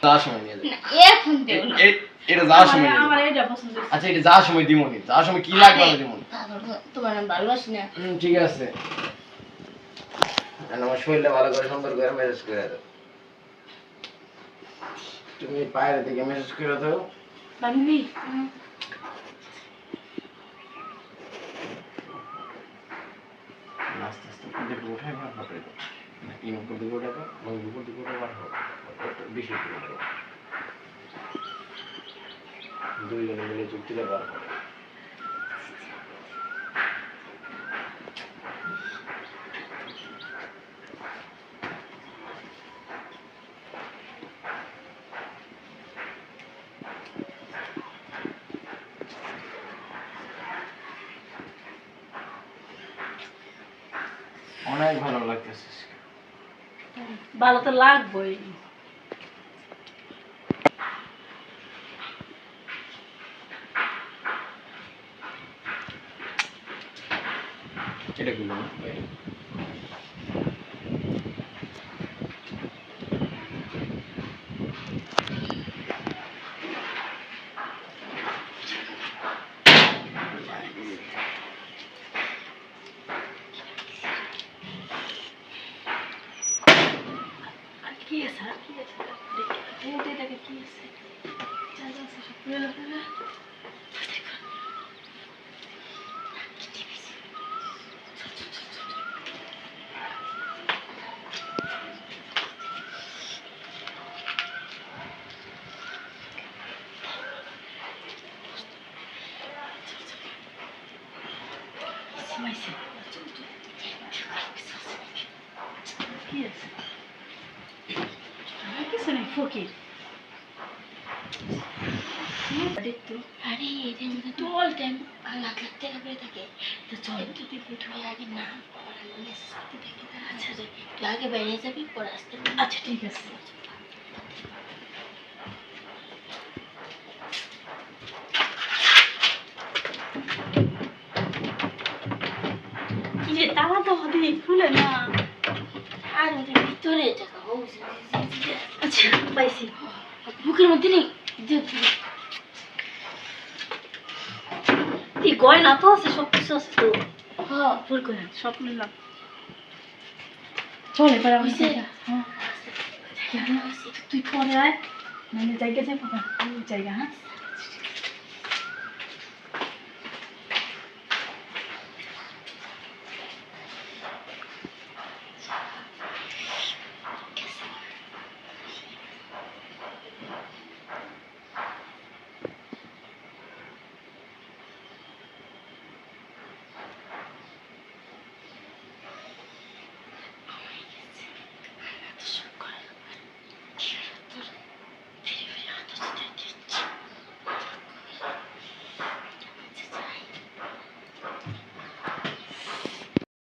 যাওয়ার সময় নিয়ে যাবো। এখন দেও না। এটা যাওয়ার সময় নিয়ে আমার যাবো। এটা পছন্দ হয়েছে। আচ্ছা এটা যাওয়ার সময় দিমনি, যাওয়ার সময় কি লাগবে আমি দিমনি। তোমার আমি ভালোবাসি না। ঠিক আছে, আমার শরীরটা ভালো করে সুন্দর করে মেসেজ করে দাও। তুমি বাইরে থেকে মেসেজ করে দাও। বান্ধবী আস্তে আস্তে দিকে উঠাই বার হবে নাকি উপর দিকে উঠাবো, উপর দিকে উঠে বার হবে বেশি করে উঠাবো। দুইজনে মিলে চুক্তিটা বার হবে। অনেক ভালো লাগতেছে। ভালো তো লাগবেই। এটা কি বলবো কি আছে কি আছে দেখে কি আছে যা যা সব ফেলে ফেলে মাইছে কি আছে কিছু নেই ফকির দেখতো আরে এদের মধ্যে তো অল টাইম লাখ লাখ টাকা করে থাকে। তো চল যদি তুই আগে না মেসেজ করতে থাকি। আচ্ছা তুই আগে বাইরে যাবি পরে আসতে। আচ্ছা ঠিক আছে। কি রে তালা তো হতে খুলে না। আর ওদের ভিতরে টাকা হচ্ছে। আচ্ছা পাইছি বুকের মধ্যে নেই। এই গয়না তো আছে সব কিছু আছে তো। হ্যাঁ ফুল করে সব নিলাম। চল এবার আমি হ্যাঁ তুই পরে আয় মানে জায়গা যাবো না জায়গা হ্যাঁ